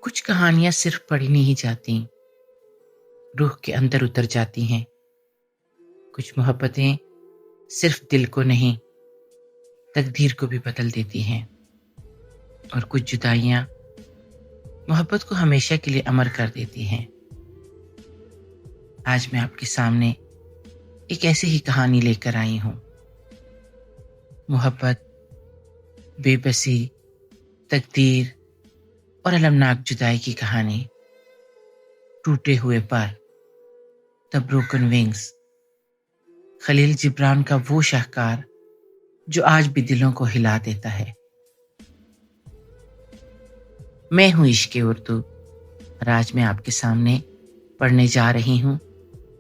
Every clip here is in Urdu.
کچھ کہانیاں صرف پڑھی نہیں جاتی، روح کے اندر اتر جاتی ہیں۔ کچھ محبتیں صرف دل کو نہیں، تقدیر کو بھی بدل دیتی ہیں، اور کچھ جدائیاں محبت کو ہمیشہ کے لیے امر کر دیتی ہیں۔ آج میں آپ کے سامنے ایک ایسی ہی کہانی لے کر آئی ہوں۔ محبت، بے بسی، تقدیر اور المناک جدائی کی کہانی۔ ٹوٹے ہوئے پر، دی بروکن ونگز، خلیل جبران کا وہ شاہکار جو آج بھی دلوں کو ہلا دیتا ہے۔ میں ہوں عشق اردو، اور آج میں آپ کے سامنے پڑھنے جا رہی ہوں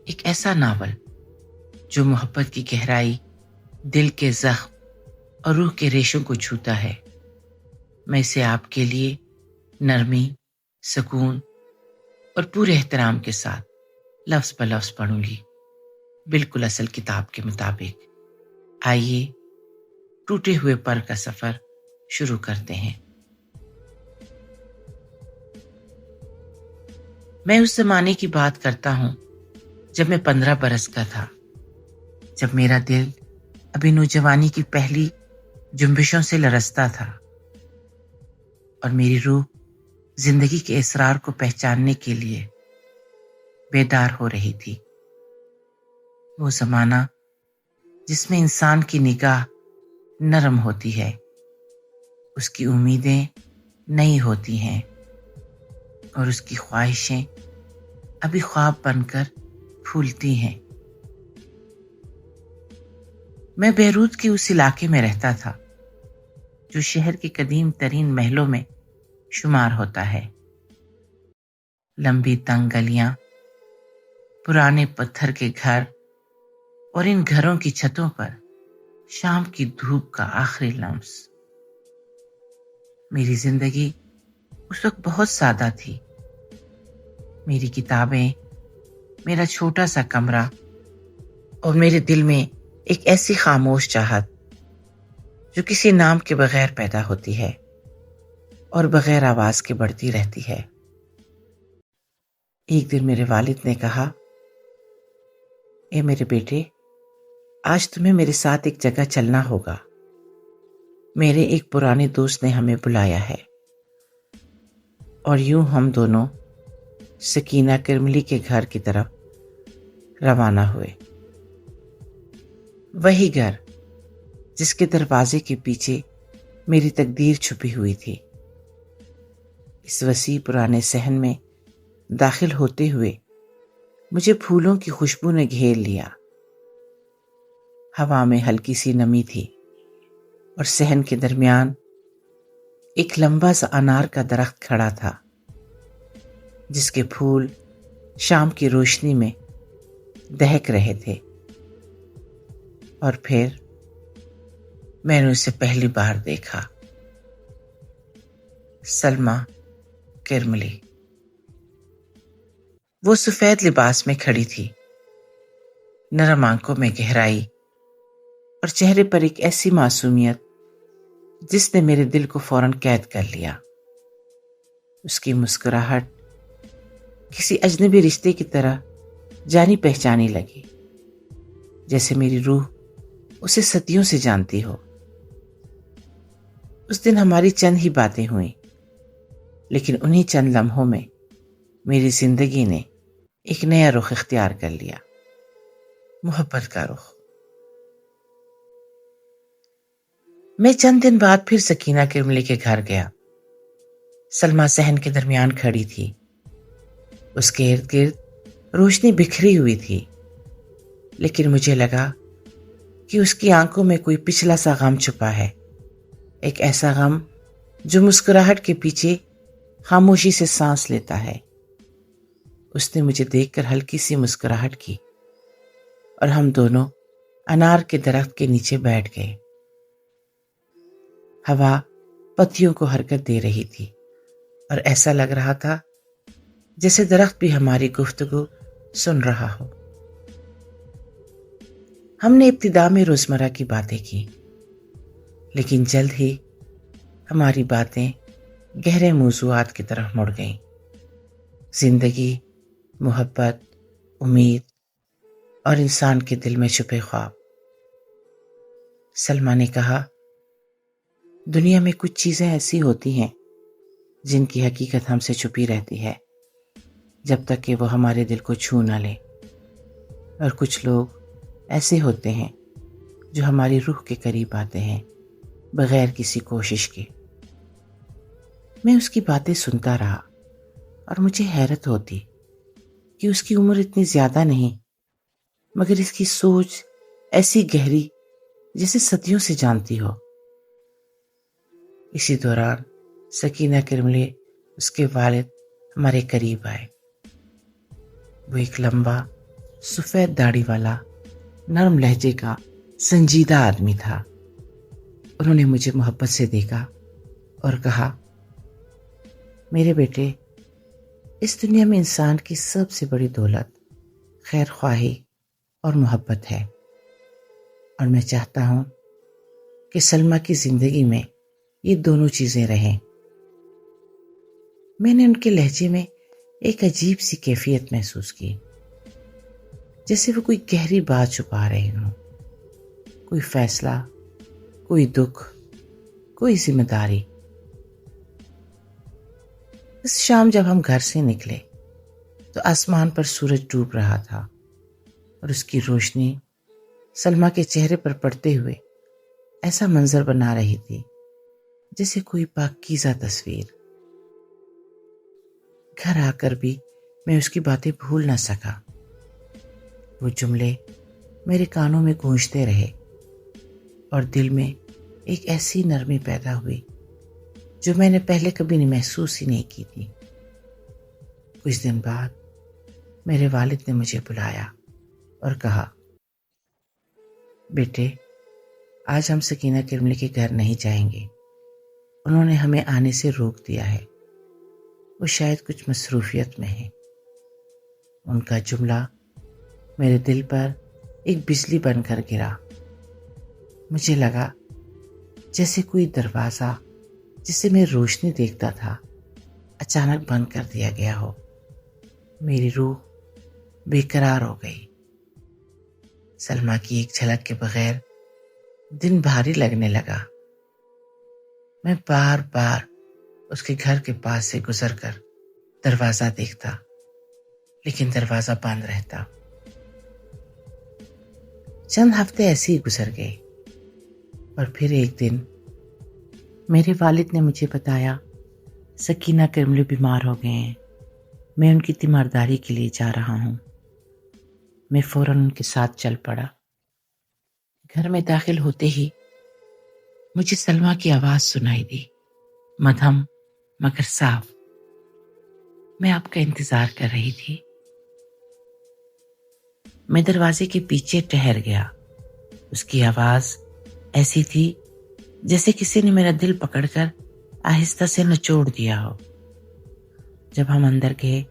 ایک ایسا ناول جو محبت کی گہرائی، دل کے زخم اور روح کے ریشوں کو چھوتا ہے۔ میں اسے آپ کے لیے نرمی، سکون اور پورے احترام کے ساتھ لفظ بہ لفظ پڑھوں گی، بالکل اصل کتاب کے مطابق۔ آئیے ٹوٹے ہوئے پر کا سفر شروع کرتے ہیں۔ میں اس زمانے کی بات کرتا ہوں جب میں 15 برس کا تھا، جب میرا دل ابھی نوجوانی کی پہلی جنبشوں سے لرزتا تھا، اور میری روح زندگی کے اسرار کو پہچاننے کے لیے بیدار ہو رہی تھی۔ وہ زمانہ جس میں انسان کی نگاہ نرم ہوتی ہے، اس کی امیدیں نئی ہوتی ہیں، اور اس کی خواہشیں ابھی خواب بن کر پھولتی ہیں۔ میں بیروت کے اس علاقے میں رہتا تھا جو شہر کے قدیم ترین محلوں میں شمار ہوتا ہے۔ لمبی تنگ گلیاں، پرانے پتھر کے گھر، اور ان گھروں کی چھتوں پر شام کی دھوپ کا آخری لمس۔ میری زندگی اس وقت بہت سادہ تھی۔ میری کتابیں، میرا چھوٹا سا کمرہ، اور میرے دل میں ایک ایسی خاموش چاہت جو کسی نام کے بغیر پیدا ہوتی ہے اور بغیر آواز کے بڑھتی رہتی ہے۔ ایک دن میرے والد نے کہا، اے میرے بیٹے، آج تمہیں میرے ساتھ ایک جگہ چلنا ہوگا۔ میرے ایک پرانے دوست نے ہمیں بلایا ہے۔ اور یوں ہم دونوں سکینہ کرملی کے گھر کی طرف روانہ ہوئے۔ وہی گھر جس کے دروازے کے پیچھے میری تقدیر چھپی ہوئی تھی۔ اس وسیع پرانے صحن میں داخل ہوتے ہوئے مجھے پھولوں کی خوشبو نے گھیر لیا۔ ہوا میں ہلکی سی نمی تھی، اور صحن کے درمیان ایک لمبا سا انار کا درخت کھڑا تھا، جس کے پھول شام کی روشنی میں دہک رہے تھے۔ اور پھر میں نے اسے پہلی بار دیکھا، سلمیٰ کرملی۔ وہ سفید لباس میں کھڑی تھی، نرم آنکھوں میں گہرائی، اور چہرے پر ایک ایسی معصومیت جس نے میرے دل کو فوراً قید کر لیا۔ اس کی مسکراہٹ کسی اجنبی رشتے کی طرح جانی پہچانی لگی، جیسے میری روح اسے صدیوں سے جانتی ہو۔ اس دن ہماری چند ہی باتیں ہوئیں، لیکن انہی چند لمحوں میں میری زندگی نے ایک نیا رخ اختیار کر لیا، محبت کا رخ۔ میں چند دن بعد پھر سکینہ کرملی کے گھر گیا۔ سلمیٰ صحن کے درمیان کھڑی تھی، اس کے ارد گرد روشنی بکھری ہوئی تھی، لیکن مجھے لگا کہ اس کی آنکھوں میں کوئی پچھلا سا غم چھپا ہے، ایک ایسا غم جو مسکراہٹ کے پیچھے خاموشی سے سانس لیتا ہے۔ اس نے مجھے دیکھ کر ہلکی سی مسکراہٹ کی، اور ہم دونوں انار کے درخت کے نیچے بیٹھ گئے۔ ہوا پتیوں کو حرکت دے رہی تھی، اور ایسا لگ رہا تھا جیسے درخت بھی ہماری گفتگو سن رہا ہو۔ ہم نے ابتدا میں روزمرہ کی باتیں کی، لیکن جلد ہی ہماری باتیں گہرے موضوعات کی طرف مڑ گئیں۔ زندگی، محبت، امید اور انسان کے دل میں چھپے خواب۔ سلمیٰ نے کہا، دنیا میں کچھ چیزیں ایسی ہوتی ہیں جن کی حقیقت ہم سے چھپی رہتی ہے جب تک کہ وہ ہمارے دل کو چھو نہ لے، اور کچھ لوگ ایسے ہوتے ہیں جو ہماری روح کے قریب آتے ہیں بغیر کسی کوشش کے۔ میں اس کی باتیں سنتا رہا اور مجھے حیرت ہوتی کہ اس کی عمر اتنی زیادہ نہیں، مگر اس کی سوچ ایسی گہری جیسے صدیوں سے جانتی ہو۔ اسی دوران سکینہ کرملی، اس کے والد، ہمارے قریب آئے۔ وہ ایک لمبا سفید داڑھی والا، نرم لہجے کا سنجیدہ آدمی تھا۔ انہوں نے مجھے محبت سے دیکھا اور کہا، میرے بیٹے، اس دنیا میں انسان کی سب سے بڑی دولت خیر خواہی اور محبت ہے، اور میں چاہتا ہوں کہ سلمیٰ کی زندگی میں یہ دونوں چیزیں رہیں۔ میں نے ان کے لہجے میں ایک عجیب سی کیفیت محسوس کی، جیسے وہ کوئی گہری بات چھپا رہے ہوں، کوئی فیصلہ، کوئی دکھ، کوئی ذمہ داری۔ اس شام جب ہم گھر سے نکلے تو آسمان پر سورج ڈوب رہا تھا، اور اس کی روشنی سلمیٰ کے چہرے پر پڑتے ہوئے ایسا منظر بنا رہی تھی جیسے کوئی پاکیزہ تصویر۔ گھر آ کر بھی میں اس کی باتیں بھول نہ سکا۔ وہ جملے میرے کانوں میں گونجتے رہے اور دل میں ایک ایسی نرمی پیدا ہوئی جو میں نے پہلے کبھی محسوس ہی نہیں کی تھی۔ کچھ دن بعد میرے والد نے مجھے بلایا اور کہا، بیٹے، آج ہم سکینہ کرملی کے گھر نہیں جائیں گے۔ انہوں نے ہمیں آنے سے روک دیا ہے، وہ شاید کچھ مصروفیت میں ہیں۔ ان کا جملہ میرے دل پر ایک بجلی بن کر گرا۔ مجھے لگا جیسے کوئی دروازہ جسے میں روشنی دیکھتا تھا اچانک بند کر دیا گیا ہو۔ میری روح بے قرار ہو گئی۔ سلمیٰ کی ایک جھلک کے بغیر دن بھاری لگنے لگا۔ میں بار بار اس کے گھر کے پاس سے گزر کر دروازہ دیکھتا، لیکن دروازہ بند رہتا۔ چند ہفتے ایسے ہی گزر گئے، اور پھر ایک دن میرے والد نے مجھے بتایا، سکینہ کرملی بیمار ہو گئے ہیں، میں ان کی تیمارداری کے لیے جا رہا ہوں۔ میں فوراً ان کے ساتھ چل پڑا۔ گھر میں داخل ہوتے ہی مجھے سلمیٰ کی آواز سنائی دی، مدھم مگر صاف۔ میں آپ کا انتظار کر رہی تھی۔ میں دروازے کے پیچھے ٹھہر گیا۔ اس کی آواز ایسی تھی جیسے کسی نے میرا دل پکڑ کر آہستہ سے نچوڑ دیا ہو۔ جب ہم اندر گئے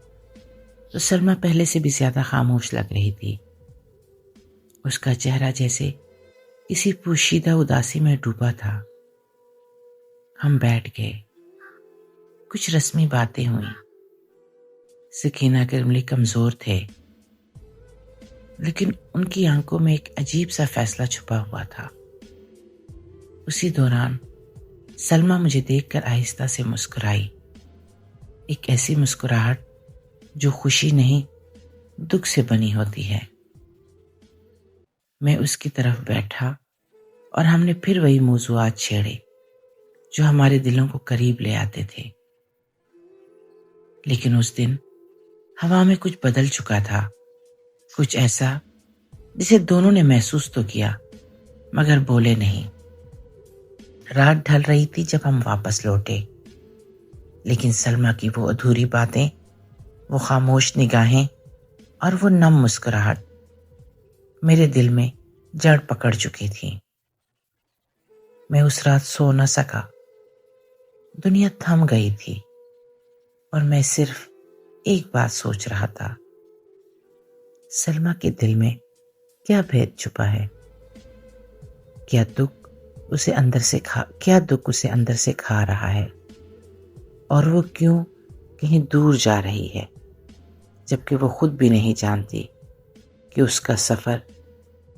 تو سلمیٰ پہلے سے بھی زیادہ خاموش لگ رہی تھی۔ اس کا چہرہ جیسے کسی پوشیدہ اداسی میں ڈوبا تھا۔ ہم بیٹھ گئے، کچھ رسمی باتیں ہوئیں۔ سکینہ کرملی کمزور تھے، لیکن ان کی آنکھوں میں ایک عجیب سا فیصلہ چھپا ہوا تھا۔ اسی دوران سلمیٰ مجھے دیکھ کر آہستہ سے مسکرائی، ایک ایسی مسکراہٹ جو خوشی نہیں دکھ سے بنی ہوتی ہے۔ میں اس کی طرف بیٹھا اور ہم نے پھر وہی موضوعات چھیڑے جو ہمارے دلوں کو قریب لے آتے تھے۔ لیکن اس دن ہوا میں کچھ بدل چکا تھا، کچھ ایسا جسے دونوں نے محسوس تو کیا مگر بولے نہیں۔ رات ڈھل رہی تھی جب ہم واپس لوٹے، لیکن سلمیٰ کی وہ ادھوری باتیں، وہ خاموش نگاہیں اور وہ نم مسکراہٹ میرے دل میں جڑ پکڑ چکی تھی۔ میں اس رات سو نہ سکا۔ دنیا تھم گئی تھی اور میں صرف ایک بات سوچ رہا تھا، سلمیٰ کے دل میں کیا بھید چھپا ہے؟ کیا دکھ اسے اندر سے کھا رہا ہے؟ اور وہ کیوں کہیں دور جا رہی ہے، جبکہ وہ خود بھی نہیں جانتی کہ اس کا سفر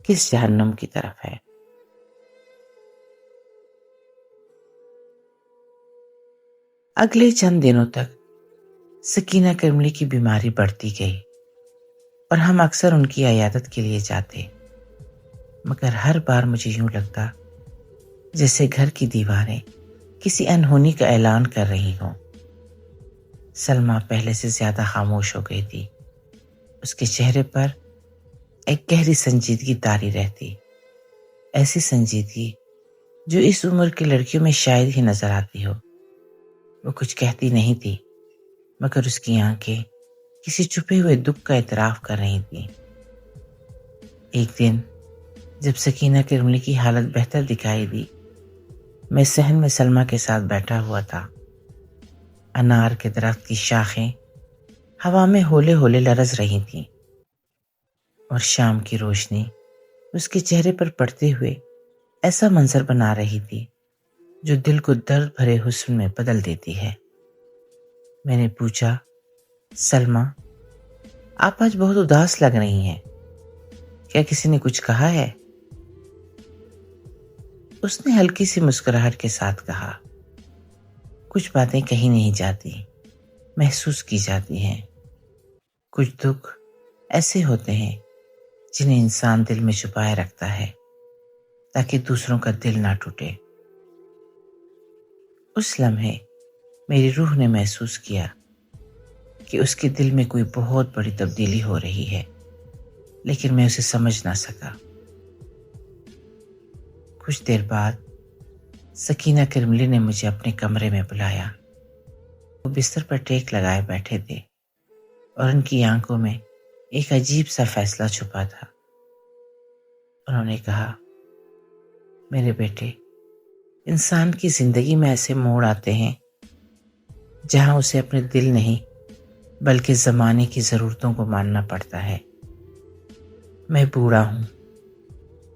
کس جہنم کی طرف ہے۔ اگلے چند دنوں تک سکینہ کرملی کی بیماری بڑھتی گئی اور ہم اکثر ان کی عیادت کے لیے جاتے، مگر ہر بار مجھے یوں لگتا جیسے گھر کی دیواریں کسی انہونی کا اعلان کر رہی ہوں۔ سلمیٰ پہلے سے زیادہ خاموش ہو گئی تھی، اس کے چہرے پر ایک گہری سنجیدگی طاری رہتی، ایسی سنجیدگی جو اس عمر کی لڑکیوں میں شاید ہی نظر آتی ہو۔ وہ کچھ کہتی نہیں تھی، مگر اس کی آنکھیں کسی چھپے ہوئے دکھ کا اعتراف کر رہی تھیں۔ ایک دن جب سکینہ کرملی کی حالت بہتر دکھائی دی، میں صحن میں سلمیٰ کے ساتھ بیٹھا ہوا تھا۔ انار کے درخت کی شاخیں ہوا میں ہولے ہولے لرز رہی تھیں اور شام کی روشنی اس کے چہرے پر پڑتے ہوئے ایسا منظر بنا رہی تھی جو دل کو درد بھرے حسن میں بدل دیتی ہے۔ میں نے پوچھا، سلمیٰ، آپ آج بہت اداس لگ رہی ہیں، کیا کسی نے کچھ کہا ہے؟ اس نے ہلکی سی مسکراہٹ کے ساتھ کہا، کچھ باتیں کہی نہیں جاتی، محسوس کی جاتی ہیں۔ کچھ دکھ ایسے ہوتے ہیں جنہیں انسان دل میں چھپائے رکھتا ہے تاکہ دوسروں کا دل نہ ٹوٹے۔ اس لمحے میری روح نے محسوس کیا کہ اس کے دل میں کوئی بہت بڑی تبدیلی ہو رہی ہے، لیکن میں اسے سمجھ نہ سکا۔ کچھ دیر بعد سکینہ کرملی نے مجھے اپنے کمرے میں بلایا۔ وہ بستر پر ٹیک لگائے بیٹھے تھے اور ان کی آنکھوں میں ایک عجیب سا فیصلہ چھپا تھا۔ انہوں نے کہا، میرے بیٹے، انسان کی زندگی میں ایسے موڑ آتے ہیں جہاں اسے اپنے دل نہیں بلکہ زمانے کی ضرورتوں کو ماننا پڑتا ہے۔ میں بوڑھا ہوں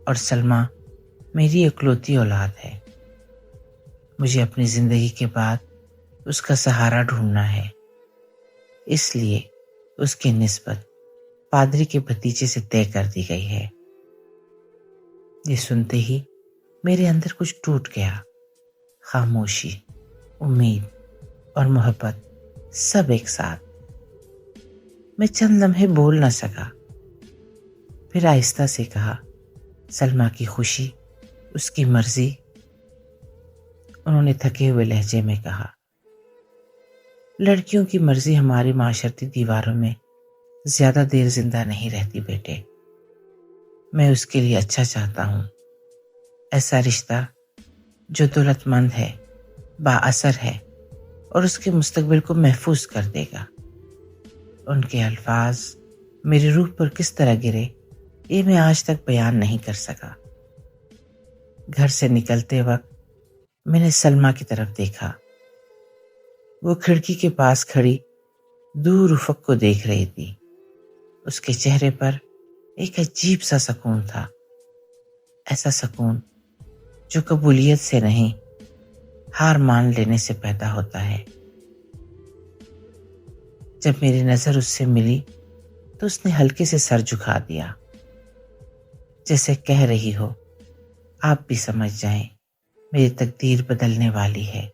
اور سلمیٰ میری اکلوتی اولاد ہے۔ مجھے اپنی زندگی کے بعد اس کا سہارا ڈھونڈنا ہے، اس لیے اس کی نسبت پادری کے بھتیجے سے طے کر دی گئی ہے۔ یہ سنتے ہی میرے اندر کچھ ٹوٹ گیا۔ خاموشی، امید اور محبت سب ایک ساتھ۔ میں چند لمحے بول نہ سکا، پھر آہستہ سے کہا، سلمیٰ کی خوشی اس کی مرضی۔ انہوں نے تھکے ہوئے لہجے میں کہا، لڑکیوں کی مرضی ہماری معاشرتی دیواروں میں زیادہ دیر زندہ نہیں رہتی بیٹے۔ میں اس کے لیے اچھا چاہتا ہوں، ایسا رشتہ جو دولت مند ہے، با اثر ہے اور اس کے مستقبل کو محفوظ کر دے گا۔ ان کے الفاظ میری روح پر کس طرح گرے یہ میں آج تک بیان نہیں کر سکا۔ گھر سے نکلتے وقت میں نے سلمیٰ کی طرف دیکھا۔ وہ کھڑکی کے پاس کھڑی دور افق کو دیکھ رہی تھی۔ اس کے چہرے پر ایک عجیب سا سکون تھا، ایسا سکون جو قبولیت سے نہیں، ہار مان لینے سے پیدا ہوتا ہے۔ جب میری نظر اس سے ملی تو اس نے ہلکے سے سر جھکا دیا، جیسے کہہ رہی ہو، آپ بھی سمجھ جائیں، میری تقدیر بدلنے والی ہے۔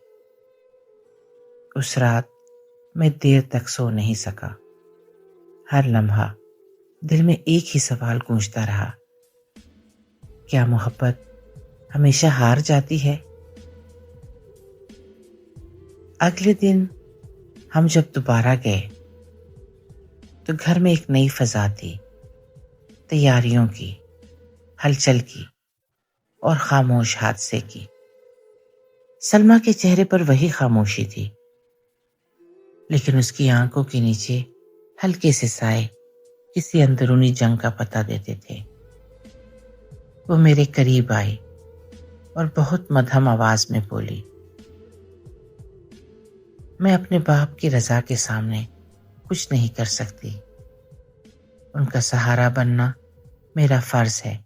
اس رات میں دیر تک سو نہیں سکا۔ ہر لمحہ دل میں ایک ہی سوال گونجتا رہا، کیا محبت ہمیشہ ہار جاتی ہے؟ اگلے دن ہم جب دوبارہ گئے تو گھر میں ایک نئی فضا تھی، تیاریوں کی، ہلچل کی اور خاموش حادثے کی۔ سلمیٰ کے چہرے پر وہی خاموشی تھی، لیکن اس کی آنکھوں کے نیچے ہلکے سے سائے کسی اندرونی جنگ کا پتہ دیتے تھے۔ وہ میرے قریب آئی اور بہت مدھم آواز میں بولی، میں اپنے باپ کی رضا کے سامنے کچھ نہیں کر سکتی، ان کا سہارا بننا میرا فرض ہے،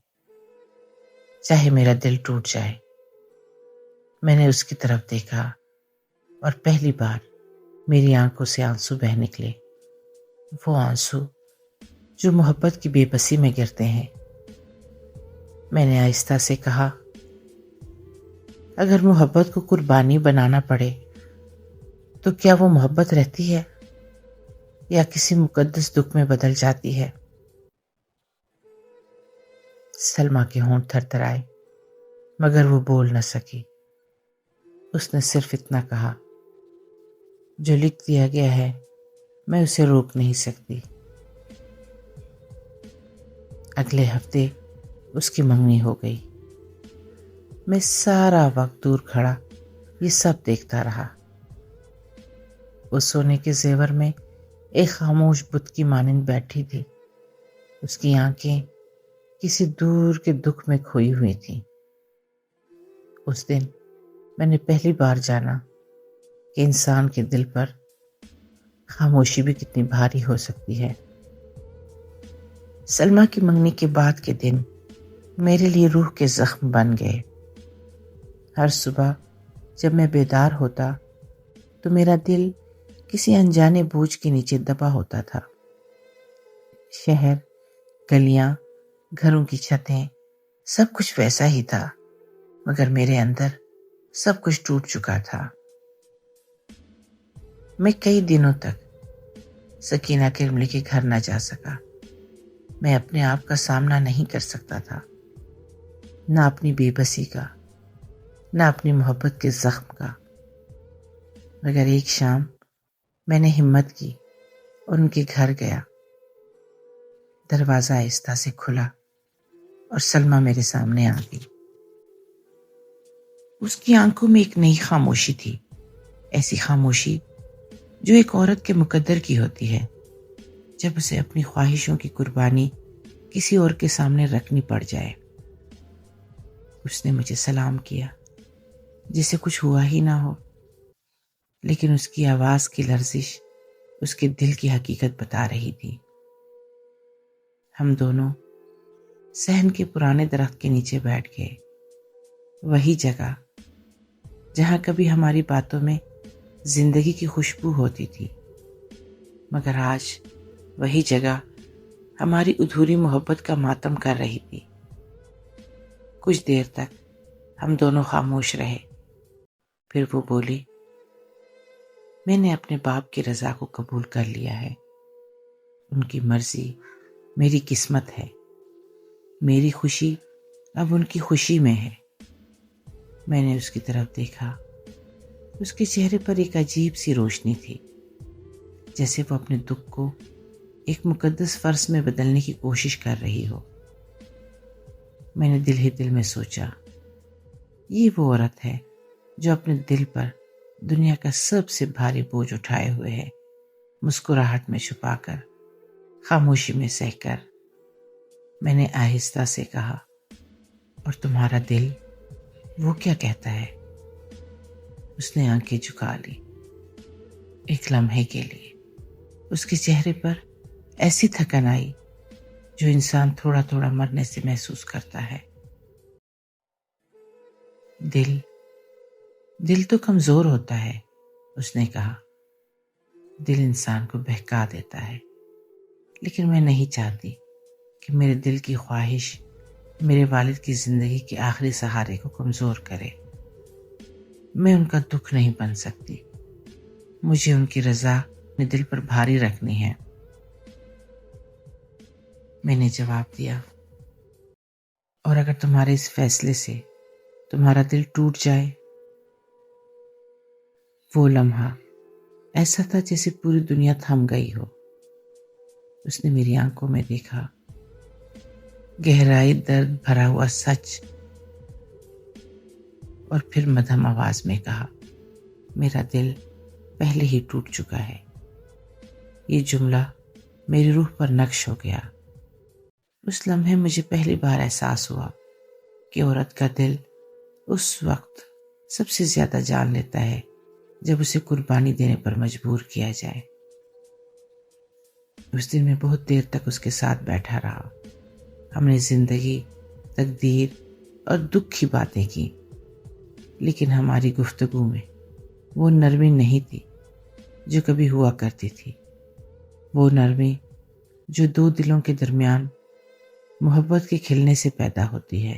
چاہے میرا دل ٹوٹ جائے۔ میں نے اس کی طرف دیکھا اور پہلی بار میری آنکھوں سے آنسو بہہ نکلے، وہ آنسو جو محبت کی بے بسی میں گرتے ہیں۔ میں نے آہستہ سے کہا، اگر محبت کو قربانی بنانا پڑے تو کیا وہ محبت رہتی ہے یا کسی مقدس دکھ میں بدل جاتی ہے؟ سلمیٰ کے ہونٹ تھر تھر آئے مگر وہ بول نہ سکی۔ اس نے صرف اتنا کہا، جو لکھ دیا گیا ہے میں اسے روک نہیں سکتی۔ اگلے ہفتے اس کی منگنی ہو گئی۔ میں سارا وقت دور کھڑا یہ سب دیکھتا رہا۔ وہ سونے کے زیور میں ایک خاموش بت کی مانند بیٹھی تھی۔ اس کی آنکھیں کسی دور کے دکھ میں کھوئی ہوئی تھیں۔ اس دن میں نے پہلی بار جانا کہ انسان کے دل پر خاموشی بھی کتنی بھاری ہو سکتی ہے۔ سلمیٰ کی منگنی کے بعد کے دن میرے لیے روح کے زخم بن گئے۔ ہر صبح جب میں بیدار ہوتا تو میرا دل کسی انجانے بوجھ کے نیچے دبا ہوتا تھا۔ شہر، گلیاں، گھروں کی چھتیں، سب کچھ ویسا ہی تھا، مگر میرے اندر سب کچھ ٹوٹ چکا تھا۔ میں کئی دنوں تک سکینہ کرملی کے گھر نہ جا سکا۔ میں اپنے آپ کا سامنا نہیں کر سکتا تھا، نہ اپنی بے بسی کا، نہ اپنی محبت کے زخم کا۔ مگر ایک شام میں نے ہمت کی اور ان کے گھر گیا۔ دروازہ آہستہ سے کھلا اور سلمیٰ میرے سامنے آ گئی۔ اس کی آنکھوں میں ایک نئی خاموشی تھی، ایسی خاموشی جو ایک عورت کے مقدر کی ہوتی ہے جب اسے اپنی خواہشوں کی قربانی کسی اور کے سامنے رکھنی پڑ جائے۔ اس نے مجھے سلام کیا جیسے کچھ ہوا ہی نہ ہو، لیکن اس کی آواز کی لرزش اس کے دل کی حقیقت بتا رہی تھی۔ ہم دونوں صحن کے پرانے درخت کے نیچے بیٹھ گئے، وہی جگہ جہاں کبھی ہماری باتوں میں زندگی کی خوشبو ہوتی تھی، مگر آج وہی جگہ ہماری ادھوری محبت کا ماتم کر رہی تھی۔ کچھ دیر تک ہم دونوں خاموش رہے، پھر وہ بولی، میں نے اپنے باپ کی رضا کو قبول کر لیا ہے۔ ان کی مرضی میری قسمت ہے، میری خوشی اب ان کی خوشی میں ہے۔ میں نے اس کی طرف دیکھا، اس کے چہرے پر ایک عجیب سی روشنی تھی، جیسے وہ اپنے دکھ کو ایک مقدس فرض میں بدلنے کی کوشش کر رہی ہو۔ میں نے دل ہی دل میں سوچا، یہ وہ عورت ہے جو اپنے دل پر دنیا کا سب سے بھاری بوجھ اٹھائے ہوئے ہے، مسکراہٹ میں چھپا کر، خاموشی میں سہ کر۔ میں نے آہستہ سے کہا، اور تمہارا دل وہ کیا کہتا ہے؟ اس نے آنکھیں جھکا لی۔ ایک لمحے کے لیے اس کے چہرے پر ایسی تھکن آئی جو انسان تھوڑا تھوڑا مرنے سے محسوس کرتا ہے۔ دل تو کمزور ہوتا ہے، اس نے کہا۔ دل انسان کو بہکا دیتا ہے، لیکن میں نہیں چاہتی کہ میرے دل کی خواہش میرے والد کی زندگی کے آخری سہارے کو کمزور کرے۔ میں ان کا دکھ نہیں بن سکتی، مجھے ان کی رضا اپنے دل پر بھاری رکھنی ہے۔ میں نے جواب دیا، اور اگر تمہارے اس فیصلے سے تمہارا دل ٹوٹ جائے؟ وہ لمحہ ایسا تھا جیسے پوری دنیا تھم گئی ہو۔ اس نے میری آنکھوں میں دیکھا، گہرائی درد بھرا ہوا سچ، اور پھر مدھم آواز میں کہا، میرا دل پہلے ہی ٹوٹ چکا ہے۔ یہ جملہ میری روح پر نقش ہو گیا۔ اس لمحے مجھے پہلی بار احساس ہوا کہ عورت کا دل اس وقت سب سے زیادہ جان لیتا ہے جب اسے قربانی دینے پر مجبور کیا جائے۔ اس دن میں بہت دیر تک اس کے ساتھ بیٹھا رہا۔ ہم نے زندگی، تقدیر اور دکھ کی باتیں کی، لیکن ہماری گفتگو میں وہ نرمی نہیں تھی جو کبھی ہوا کرتی تھی، وہ نرمی جو دو دلوں کے درمیان محبت کے کھلنے سے پیدا ہوتی ہے۔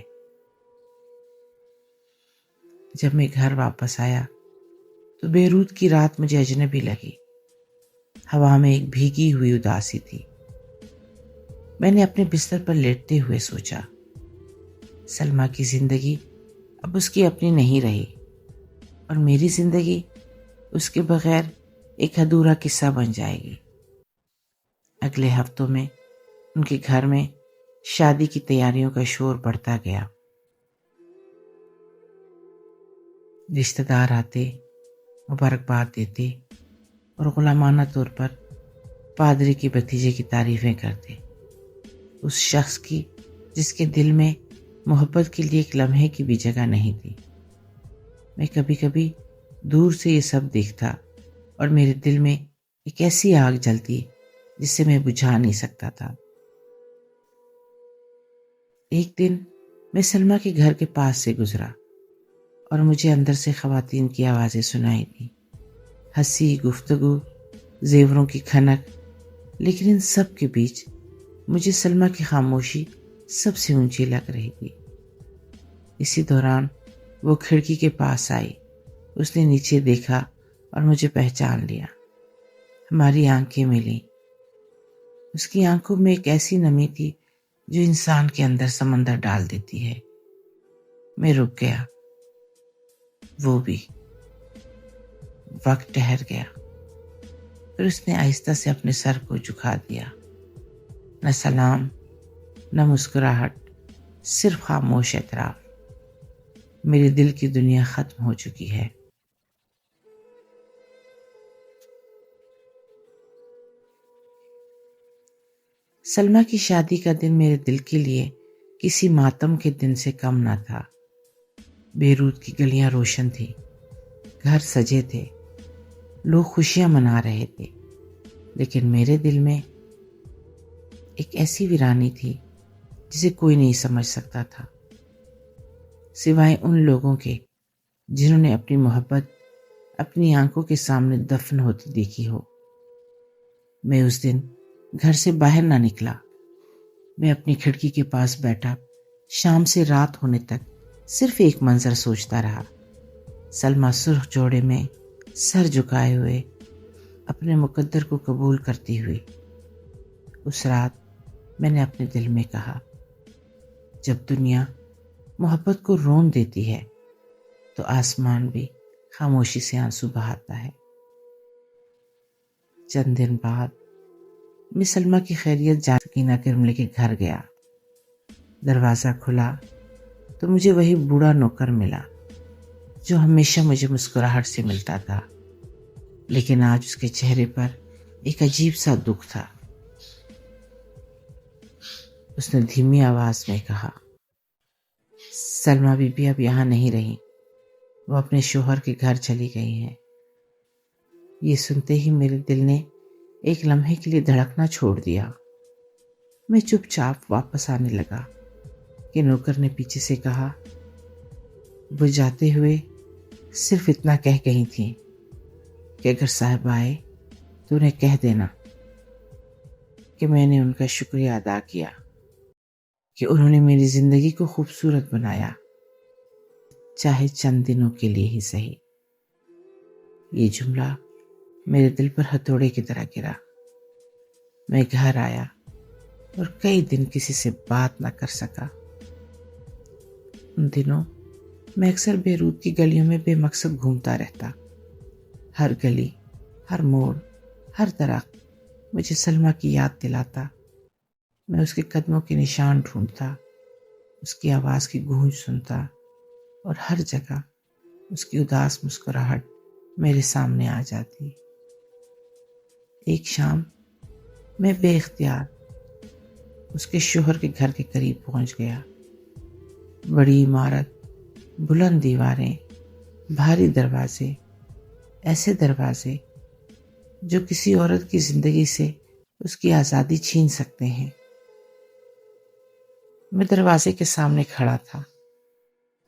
جب میں گھر واپس آیا تو بیروت کی رات مجھے اجنبی لگی۔ ہوا میں ایک بھیگی ہوئی اداسی تھی۔ میں نے اپنے بستر پر لیٹتے ہوئے سوچا، سلمیٰ کی زندگی اب اس کی اپنی نہیں رہی، اور میری زندگی اس کے بغیر ایک ادھورا قصہ بن جائے گی۔ اگلے ہفتوں میں ان کے گھر میں شادی کی تیاریوں کا شور بڑھتا گیا۔ رشتہ دار آتے، مبارکباد دیتے اور غلامانہ طور پر پادری کی بھتیجے کی تعریفیں کرتے، اس شخص کی جس کے دل میں محبت کے لیے ایک لمحے کی بھی جگہ نہیں تھی۔ میں کبھی کبھی دور سے یہ سب دیکھتا اور میرے دل میں ایک ایسی آگ جلتی جسے میں بجھا نہیں سکتا تھا۔ ایک دن میں سلمیٰ کے گھر کے پاس سے گزرا اور مجھے اندر سے خواتین کی آوازیں سنائی دیں، ہنسی، گفتگو، زیوروں کی کھنک، لیکن ان سب کے بیچ مجھے سلمیٰ کی خاموشی سب سے اونچی لگ رہی تھی۔ اسی دوران وہ کھڑکی کے پاس آئی، اس نے نیچے دیکھا اور مجھے پہچان لیا۔ ہماری آنکھیں ملیں۔ اس کی آنکھوں میں ایک ایسی نمی تھی جو انسان کے اندر سمندر ڈال دیتی ہے۔ میں رک گیا، وہ بھی۔ وقت ٹھہر گیا، پھر اس نے آہستہ سے اپنے سر کو جھکا دیا۔ نہ سلام، نہ مسکراہٹ، صرف خاموش اعتراف۔ میرے دل کی دنیا ختم ہو چکی ہے۔ سلمیٰ کی شادی کا دن میرے دل کے لیے کسی ماتم کے دن سے کم نہ تھا۔ بیروت کی گلیاں روشن تھیں، گھر سجے تھے، لوگ خوشیاں منا رہے تھے، لیکن میرے دل میں ایک ایسی ویرانی تھی جسے کوئی نہیں سمجھ سکتا تھا، سوائے ان لوگوں کے جنہوں نے اپنی محبت اپنی آنکھوں کے سامنے دفن ہوتی دیکھی ہو۔ میں اس دن گھر سے باہر نہ نکلا۔ میں اپنی کھڑکی کے پاس بیٹھا، شام سے رات ہونے تک صرف ایک منظر سوچتا رہا۔ سلمیٰ سرخ جوڑے میں سر جھکائے ہوئے اپنے مقدر کو قبول کرتی ہوئی۔ اس رات میں نے اپنے دل میں کہا، جب دنیا محبت کو رون دیتی ہے تو آسمان بھی خاموشی سے آنسو بہاتا ہے۔ چند دن بعد میں سلمیٰ کی خیریت جان سکینہ کرملی کے گھر گیا۔ دروازہ کھلا تو مجھے وہی بوڑھا نوکر ملا جو ہمیشہ مجھے مسکراہٹ سے ملتا تھا، لیکن آج اس کے چہرے پر ایک عجیب سا دکھ تھا۔ اس نے دھیمی آواز میں کہا، سلمیٰ بی بی اب یہاں نہیں رہی، وہ اپنے شوہر کے گھر چلی گئی ہیں۔ یہ سنتے ہی میرے دل نے ایک لمحے کے لیے دھڑکنا چھوڑ دیا۔ میں چپ چاپ واپس آنے لگا کہ نوکر نے پیچھے سے کہا، وہ جاتے ہوئے صرف اتنا کہہ گئی تھی کہ اگر صاحب آئے تو انہیں کہہ دینا کہ میں نے ان کا شکریہ ادا کیا کہ انہوں نے میری زندگی کو خوبصورت بنایا، چاہے چند دنوں کے لیے ہی صحیح۔ یہ جملہ میرے دل پر ہتھوڑے کی طرح گرا۔ میں گھر آیا اور کئی دن کسی سے بات نہ کر سکا۔ ان دنوں میں اکثر بیروت کی گلیوں میں بے مقصد گھومتا رہتا۔ ہر گلی، ہر موڑ، ہر درخت مجھے سلمیٰ کی یاد دلاتا۔ میں اس کے قدموں کے نشان ڈھونڈتا، اس کی آواز کی گونج سنتا، اور ہر جگہ اس کی اداس مسکراہٹ میرے سامنے آ جاتی۔ ایک شام میں بے اختیار اس کے شوہر کے گھر کے قریب پہنچ گیا۔ بڑی عمارت، بلند دیواریں، بھاری دروازے، ایسے دروازے جو کسی عورت کی زندگی سے اس کی آزادی چھین سکتے ہیں۔ میں دروازے کے سامنے کھڑا تھا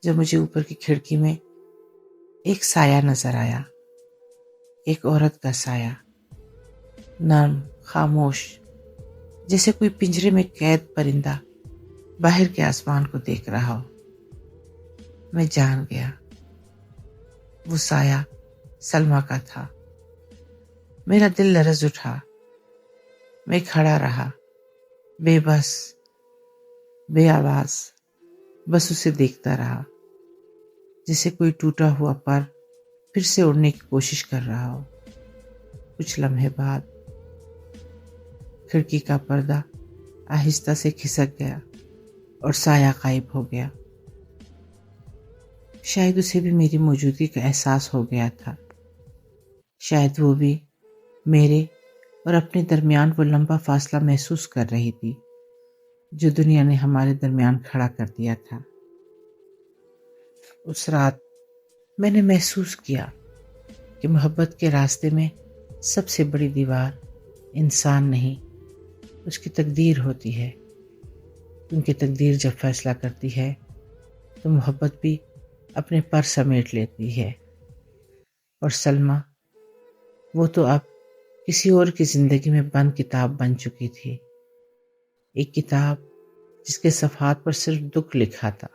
جب مجھے اوپر کی کھڑکی میں ایک سایہ نظر آیا۔ ایک عورت کا سایہ، نرم، خاموش، جیسے کوئی پنجرے میں قید پرندہ باہر کے آسمان کو دیکھ رہا ہو۔ میں جان گیا وہ سایہ سلمیٰ کا تھا۔ میرا دل لرز اٹھا۔ میں کھڑا رہا، بے بس، بے آواز، بس اسے دیکھتا رہا، جیسے کوئی ٹوٹا ہوا پر پھر سے اڑنے کی کوشش کر رہا ہو۔ کچھ لمحے بعد کھڑکی کا پردہ آہستہ سے کھسک گیا اور سایہ غائب ہو گیا۔ شاید اسے بھی میری موجودگی کا احساس ہو گیا تھا۔ شاید وہ بھی میرے اور اپنے درمیان وہ لمبا فاصلہ محسوس کر رہی تھی جو دنیا نے ہمارے درمیان کھڑا کر دیا تھا۔ اس رات میں نے محسوس کیا کہ محبت کے راستے میں سب سے بڑی دیوار انسان نہیں، اس کی تقدیر ہوتی ہے، کیونکہ تقدیر جب فیصلہ کرتی ہے تو محبت بھی اپنے پر سمیٹ لیتی ہے۔ اور سلمیٰ، وہ تو اب کسی اور کی زندگی میں بند کتاب بن چکی تھی، ایک کتاب جس کے صفحات پر صرف دکھ لکھا تھا۔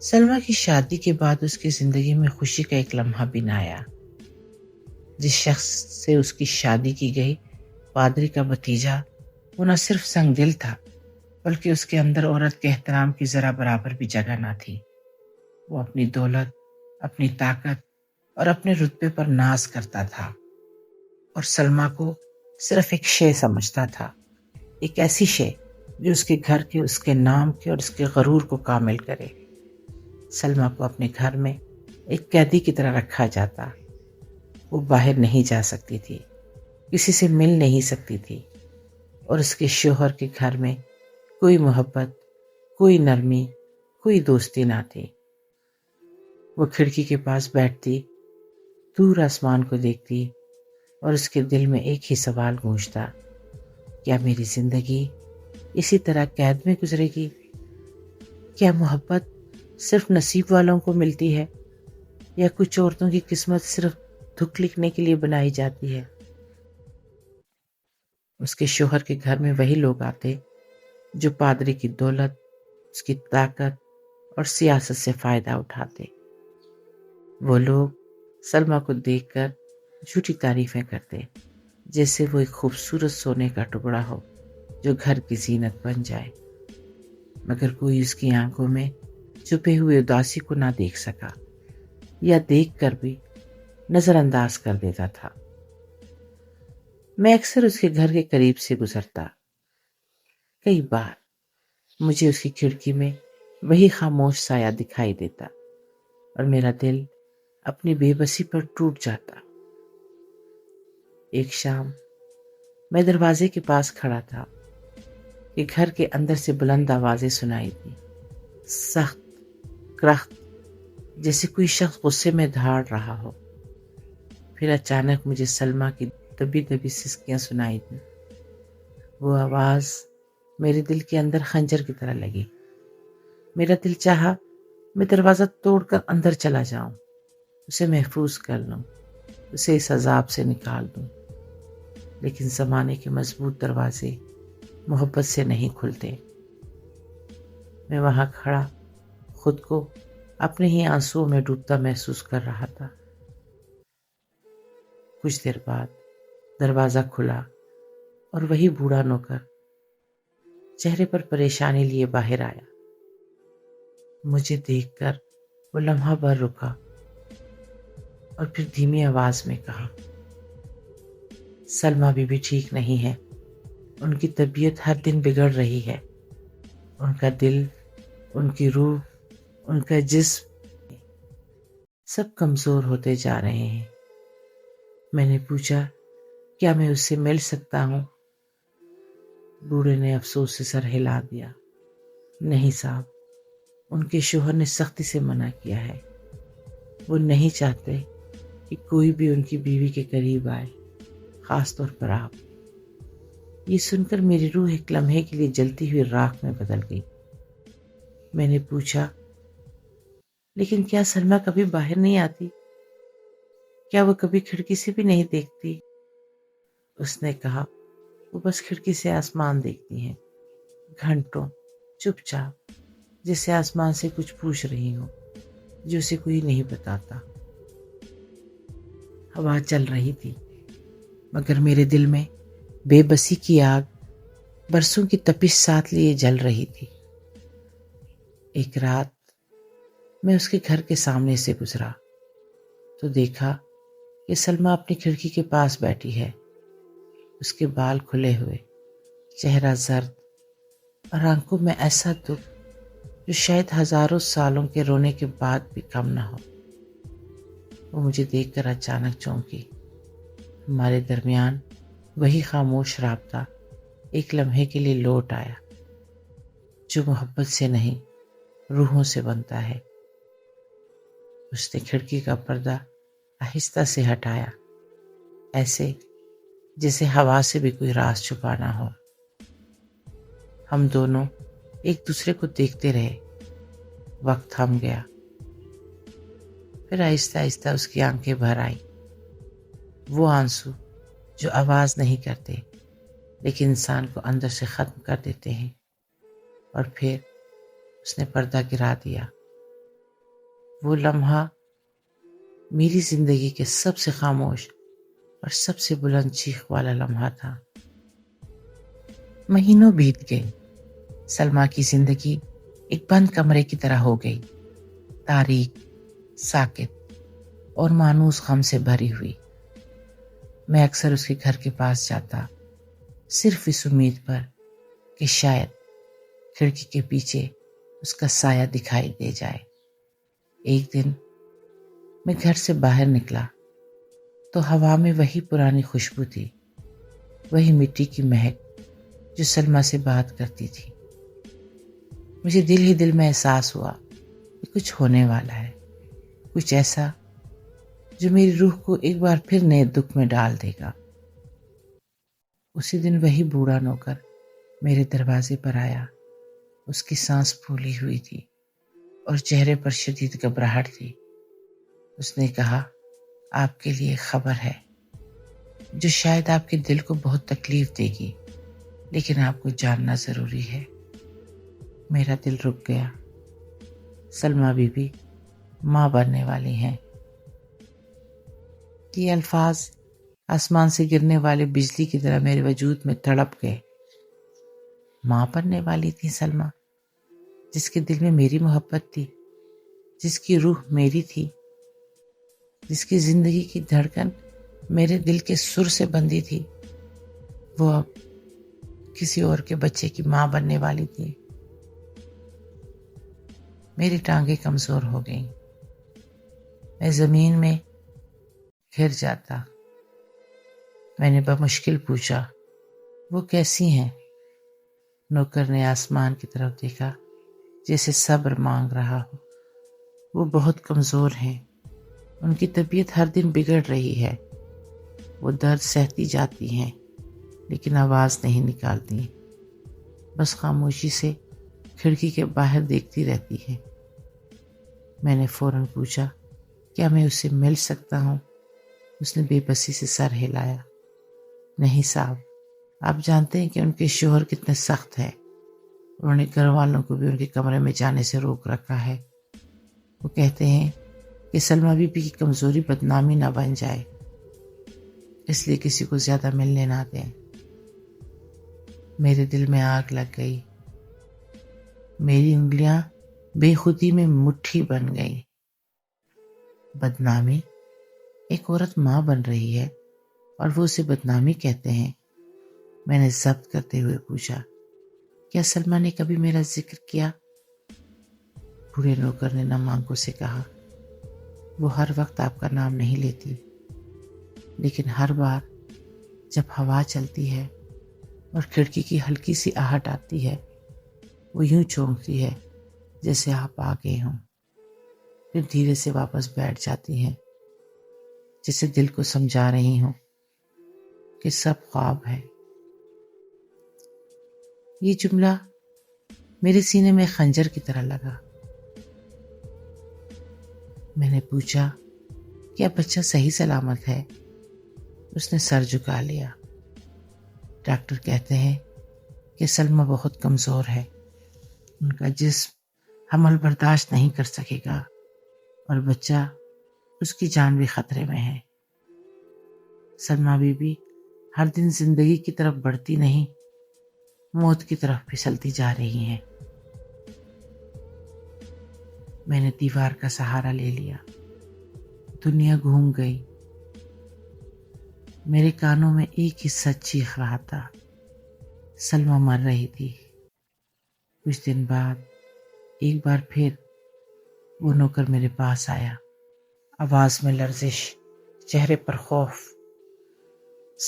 سلمیٰ کی شادی کے بعد اس کی زندگی میں خوشی کا ایک لمحہ بھی نہ آیا۔ جس شخص سے اس کی شادی کی گئی، پادری کا بھتیجا، وہ نہ صرف سنگ دل تھا بلکہ اس کے اندر عورت کے احترام کی ذرا برابر بھی جگہ نہ تھی۔ وہ اپنی دولت، اپنی طاقت اور اپنے رتبے پر ناز کرتا تھا اور سلمیٰ کو صرف ایک شے سمجھتا تھا، ایک ایسی شے جو اس کے گھر کے، اس کے نام کے اور اس کے غرور کو کامل کرے۔ سلمیٰ کو اپنے گھر میں ایک قیدی کی طرح رکھا جاتا۔ وہ باہر نہیں جا سکتی تھی، کسی سے مل نہیں سکتی تھی، اور اس کے شوہر کے گھر میں کوئی محبت، کوئی نرمی، کوئی دوستی نہ تھی۔ وہ کھڑکی کے پاس بیٹھتی، دور آسمان کو دیکھتی اور اس کے دل میں ایک ہی سوال گونجتا، کیا میری زندگی اسی طرح قید میں گزرے گی؟ کیا محبت صرف نصیب والوں کو ملتی ہے یا کچھ عورتوں کی قسمت صرف دکھ لکھنے کے لیے بنائی جاتی ہے؟ اس کے شوہر کے گھر میں وہی لوگ آتے جو پادری کی دولت، اس کی طاقت اور سیاست سے فائدہ اٹھاتے۔ وہ لوگ سلمیٰ کو دیکھ کر جھوٹی تعریفیں کرتے، جیسے وہ ایک خوبصورت سونے کا ٹکڑا ہو جو گھر کی زینت بن جائے، مگر کوئی اس کی آنکھوں میں چھپے ہوئے اداسی کو نہ دیکھ سکا، یا دیکھ کر بھی نظر انداز کر دیتا تھا۔ میں اکثر اس کے گھر کے قریب سے گزرتا۔ کئی بار مجھے اس کی کھڑکی میں وہی خاموش سایہ دکھائی دیتا اور میرا دل اپنی بے بسی پر ٹوٹ جاتا۔ ایک شام میں دروازے کے پاس کھڑا تھا کہ گھر کے اندر سے بلند آوازیں سنائی دی، سخت، کرخت، جیسے کوئی شخص غصے میں دھاڑ رہا ہو۔ پھر اچانک مجھے سلمیٰ کی دبی دبی سسکیاں سنائی دیں۔ وہ آواز میرے دل کے اندر خنجر کی طرح لگی۔ میرا دل چاہا میں دروازہ توڑ کر اندر چلا جاؤں، اسے محفوظ کر لوں، اسے اس عذاب سے نکال دوں، لیکن زمانے کے مضبوط دروازے محبت سے نہیں کھلتے۔ میں وہاں کھڑا خود کو اپنے ہی آنسوؤں میں ڈوبتا محسوس کر رہا تھا۔ کچھ دیر بعد دروازہ کھلا اور وہی بوڑھا نوکر چہرے پر پریشانی لیے باہر آیا۔ مجھے دیکھ کر وہ لمحہ بھر رکا اور پھر دھیمی آواز میں کہا، سلمیٰ بی بی ٹھیک نہیں ہے، ان کی طبیعت ہر دن بگڑ رہی ہے، ان کا دل، ان کی روح، ان کا جسم سب کمزور ہوتے جا رہے ہیں۔ میں نے پوچھا، کیا میں اس سے مل سکتا ہوں؟ بوڑھے نے افسوس سے سر ہلا دیا، نہیں صاحب، ان کے شوہر نے سختی سے منع کیا ہے، وہ نہیں چاہتے کہ کوئی بھی ان کی بیوی کے قریب آئے، خاص طور پر آپ۔ یہ سن کر میری روح ایک لمحے کے لیے جلتی ہوئی راکھ میں بدل گئی۔ میں نے پوچھا، لیکن کیا سلمیٰ کبھی باہر نہیں آتی؟ کیا وہ کبھی کھڑکی سے بھی نہیں دیکھتی؟ اس نے کہا وہ بس کھڑکی سے آسمان دیکھتی ہیں، گھنٹوں چپ چاپ، جیسے آسمان سے کچھ پوچھ رہی ہوں جو اسے کوئی نہیں بتاتا۔ ہوا چل رہی تھی مگر میرے دل میں بے بسی کی آگ برسوں کی تپش ساتھ لیے جل رہی تھی۔ ایک رات میں اس کے گھر کے سامنے سے گزرا تو دیکھا کہ سلمیٰ اپنی کھڑکی کے پاس بیٹھی ہے، اس کے بال کھلے ہوئے، چہرہ زرد اور آنکھوں میں ایسا دکھ جو شاید ہزاروں سالوں کے رونے کے بعد بھی کم نہ ہو۔ وہ مجھے دیکھ کر اچانک چونکی۔ ہمارے درمیان وہی خاموش رابطہ ایک لمحے کے لیے لوٹ آیا جو محبت سے نہیں روحوں سے بنتا ہے۔ اس نے کھڑکی کا پردہ آہستہ سے ہٹایا، ایسے جیسے ہوا سے بھی کوئی راز چھپانا ہو۔ ہم دونوں ایک دوسرے کو دیکھتے رہے۔ وقت تھم گیا، پھر آہستہ آہستہ اس کی آنکھیں بھر آئیں، وہ آنسو جو آواز نہیں کرتے لیکن انسان کو اندر سے ختم کر دیتے ہیں۔ اور پھر اس نے پردہ گرا دیا۔ وہ لمحہ میری زندگی کے سب سے خاموش اور سب سے بلند چیخ والا لمحہ تھا۔ مہینوں بیت گئے، سلمیٰ کی زندگی ایک بند کمرے کی طرح ہو گئی، تاریک، ساکت اور مانوس غم سے بھری ہوئی۔ میں اکثر اس کے گھر کے پاس جاتا، صرف اس امید پر کہ شاید کھڑکی کے پیچھے اس کا سایہ دکھائی دے جائے۔ ایک دن میں گھر سے باہر نکلا تو ہوا میں وہی پرانی خوشبو تھی، وہی مٹی کی مہک جو سلمیٰ سے بات کرتی تھی۔ مجھے دل ہی دل میں احساس ہوا کہ کچھ ہونے والا ہے، کچھ ایسا جو میری روح کو ایک بار پھر نئے دکھ میں ڈال دے گا۔ اسی دن وہی بوڑھا نوکر میرے دروازے پر آیا۔ اس کی سانس پھولی ہوئی تھی اور چہرے پر شدید گھبراہٹ تھی۔ اس نے کہا آپ کے لیے خبر ہے جو شاید آپ کے دل کو بہت تکلیف دے گی، لیکن آپ کو جاننا ضروری ہے۔ میرا دل رک گیا۔ سلمیٰ بی بی ماں بننے والی ہیں۔ یہ الفاظ آسمان سے گرنے والے بجلی کی طرح میرے وجود میں تڑپ گئے۔ ماں بننے والی تھی سلمیٰ، جس کے دل میں میری محبت تھی، جس کی روح میری تھی، جس کی زندگی کی دھڑکن میرے دل کے سر سے بندھی تھی، وہ اب کسی اور کے بچے کی ماں بننے والی تھی۔ میری ٹانگیں کمزور ہو گئیں، میں زمین میں گر جاتا۔ میں نے بمشکل پوچھا وہ کیسی ہیں؟ نوکر نے آسمان کی طرف دیکھا جیسے صبر مانگ رہا ہو۔ وہ بہت کمزور ہیں، ان کی طبیعت ہر دن بگڑ رہی ہے، وہ درد سہتی جاتی ہیں لیکن آواز نہیں نکالتی، بس خاموشی سے کھڑکی کے باہر دیکھتی رہتی ہے۔ میں نے فوراً پوچھا کیا میں اسے مل سکتا ہوں؟ اس نے بے بسی سے سر ہلایا۔ نہیں صاحب، آپ جانتے ہیں کہ ان کے شوہر کتنے سخت ہیں، انہوں نے گھر والوں کو بھی ان کے کمرے میں جانے سے روک رکھا ہے۔ وہ کہتے ہیں کہ سلمیٰ بی بی کی کمزوری بدنامی نہ بن جائے، اس لیے کسی کو زیادہ ملنے نہ دیں۔ میرے دل میں آگ لگ گئی، میری انگلیاں بے خودی میں مٹھی بن گئی۔ بدنامی؟ ایک عورت ماں بن رہی ہے اور وہ اسے بدنامی کہتے ہیں؟ میں نے ضبط کرتے ہوئے پوچھا کیا سلمیٰ نے کبھی میرا ذکر کیا؟ بوڑھے نوکر نے نم آنکھوں سے کہا وہ ہر وقت آپ کا نام نہیں لیتی، لیکن ہر بار جب ہوا چلتی ہے اور کھڑکی کی ہلکی سی آہٹ آتی ہے وہ یوں چونکتی ہے جیسے آپ آ گئے ہوں، پھر دھیرے سے واپس بیٹھ جاتی ہیں جسے دل کو سمجھا رہی ہوں کہ سب خواب ہے۔ یہ جملہ میرے سینے میں خنجر کی طرح لگا۔ میں نے پوچھا، کیا بچہ صحیح سلامت ہے؟ اس نے سر جھکا لیا۔ ڈاکٹر کہتے ہیں کہ سلمیٰ بہت کمزور ہے، ان کا جسم حمل برداشت نہیں کر سکے گا اور بچہ، اس کی جان بھی خطرے میں ہے۔ سلمیٰ بی بی ہر دن زندگی کی طرف بڑھتی نہیں، موت کی طرف پھسلتی جا رہی ہیں۔ میں نے دیوار کا سہارا لے لیا۔ دنیا گھوم گئی۔ میرے کانوں میں ایک ہی سچ چیخ رہا تھا، سلمیٰ مر رہی تھی۔ کچھ دن بعد ایک بار پھر وہ نوکر میرے پاس آیا، آواز میں لرزش، چہرے پر خوف۔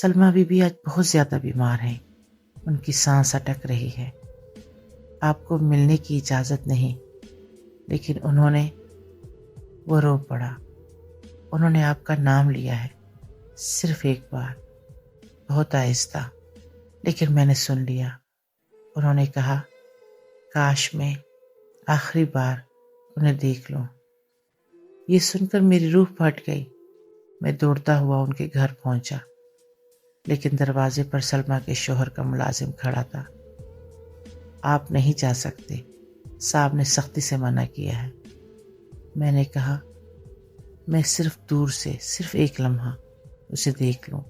سلمیٰ بی بی آج بہت زیادہ بیمار ہیں، ان کی سانس اٹک رہی ہے، آپ کو ملنے کی اجازت نہیں۔ لیکن وہ رو پڑا۔ انہوں نے آپ کا نام لیا ہے، صرف ایک بار، بہت آہستہ، لیکن میں نے سن لیا۔ انہوں نے کہا، کاش میں آخری بار انہیں دیکھ لوں۔ یہ سن کر میری روح پھٹ گئی۔ میں دوڑتا ہوا ان کے گھر پہنچا، لیکن دروازے پر سلمیٰ کے شوہر کا ملازم کھڑا تھا۔ آپ نہیں جا سکتے، صاحب نے سختی سے منع کیا ہے۔ میں نے کہا، میں صرف دور سے صرف ایک لمحہ اسے دیکھ لوں،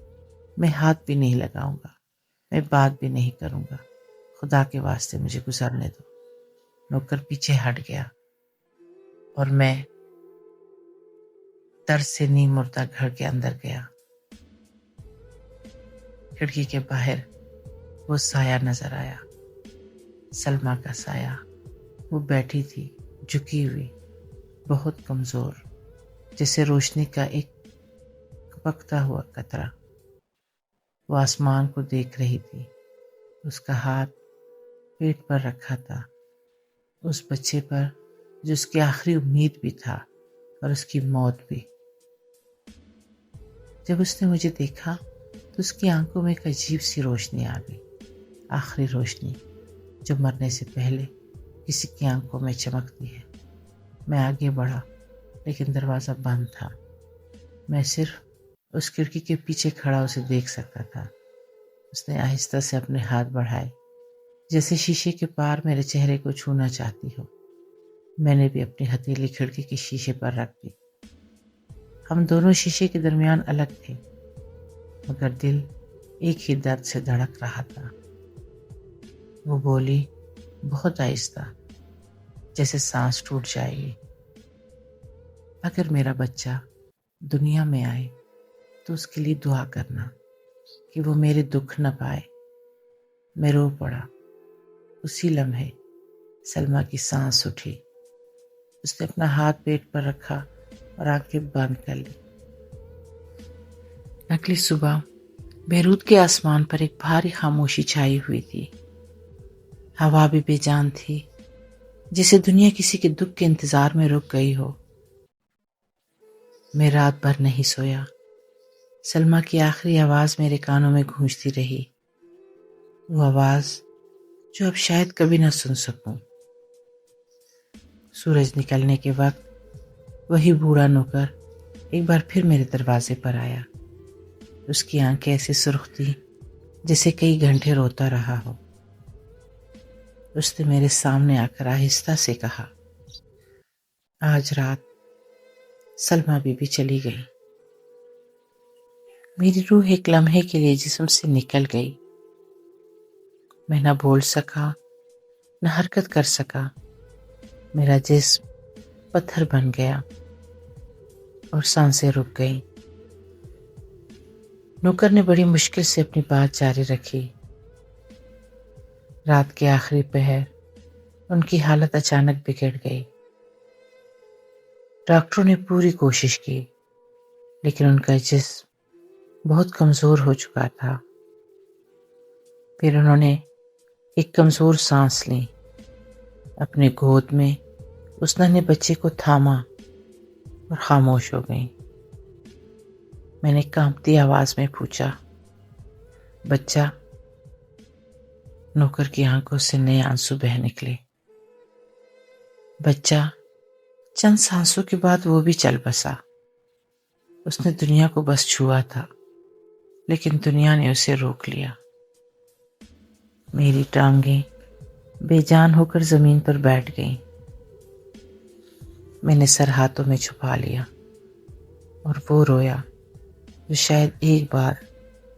میں ہاتھ بھی نہیں لگاؤں گا، میں بات بھی نہیں کروں گا، خدا کے واسطے مجھے گزرنے دو۔ نوکر پیچھے ہٹ گیا اور میں درد سے نیم مردہ گھر کے اندر گیا۔ کھڑکی کے باہر وہ سایہ نظر آیا، سلمیٰ کا سایہ۔ وہ بیٹھی تھی، جھکی ہوئی، بہت کمزور، جیسے روشنی کا ایک کپکتا ہوا قطرہ۔ وہ آسمان کو دیکھ رہی تھی، اس کا ہاتھ پیٹ پر رکھا تھا، اس بچے پر جو اس کی آخری امید بھی تھا اور اس کی موت بھی۔ جب اس نے مجھے دیکھا تو اس کی آنکھوں میں ایک عجیب سی روشنی آ گئی، آخری روشنی جو مرنے سے پہلے کسی کی آنکھوں میں چمکتی ہے۔ میں آگے بڑھا، لیکن دروازہ بند تھا۔ میں صرف اس کھڑکی کے پیچھے کھڑا اسے دیکھ سکتا تھا۔ اس نے آہستہ سے اپنے ہاتھ بڑھائے، جیسے شیشے کے پار میرے چہرے کو چھونا چاہتی ہو۔ میں نے بھی اپنی ہتھیلی کھڑکی کے شیشے پر رکھ دی۔ ہم دونوں شیشے کے درمیان الگ تھے، مگر دل ایک ہی درد سے دھڑک رہا تھا۔ وہ بولی، بہت آہستہ، جیسے سانس ٹوٹ جائے گی، اگر میرا بچہ دنیا میں آئے تو اس کے لیے دعا کرنا کہ وہ میرے دکھ نہ پائے۔ میں رو پڑا۔ اسی لمحے سلمیٰ کی سانس اٹھی۔ اس نے اپنا ہاتھ پیٹ پر رکھا اور آنکھیں بند کر لی۔ اگلی صبح بیروت کے آسمان پر ایک بھاری خاموشی چھائی ہوئی تھی۔ ہوا بھی بے جان تھی، جیسے دنیا کسی کے دکھ کے انتظار میں رک گئی ہو۔ میں رات بھر نہیں سویا۔ سلمیٰ کی آخری آواز میرے کانوں میں گونجتی رہی، وہ آواز جو اب شاید کبھی نہ سن سکوں۔ سورج نکلنے کے وقت وہی بوڑھا نوکر ایک بار پھر میرے دروازے پر آیا۔ اس کی آنکھیں ایسی سرخ تھی جیسے کئی گھنٹے روتا رہا ہو۔ اس نے میرے سامنے آ کر آہستہ سے کہا، آج رات سلمیٰ بی بی چلی گئی۔ میری روح ایک لمحے کے لیے جسم سے نکل گئی۔ میں نہ بول سکا، نہ حرکت کر سکا۔ میرا جسم پتھر بن گیا اور سانسیں رک گئیں۔ نوکر نے بڑی مشکل سے اپنی بات جاری رکھی۔ رات کے آخری پہر ان کی حالت اچانک بگڑ گئی۔ ڈاکٹروں نے پوری کوشش کی، لیکن ان کا جسم بہت کمزور ہو چکا تھا۔ پھر انہوں نے ایک کمزور سانس لی، اپنے گود میں اس ننھے بچے کو تھاما اور خاموش ہو گئی۔ میں نے کانپتی آواز میں پوچھا، بچہ؟ نوکر کی آنکھوں سے نئے آنسو بہہ نکلے۔ بچہ چند سانسوں کے بعد وہ بھی چل بسا۔ اس نے دنیا کو بس چھوا تھا، لیکن دنیا نے اسے روک لیا۔ میری ٹانگیں بے جان ہو کر زمین پر بیٹھ گئیں۔ میں نے سر ہاتھوں میں چھپا لیا اور وہ رویا جو شاید ایک بار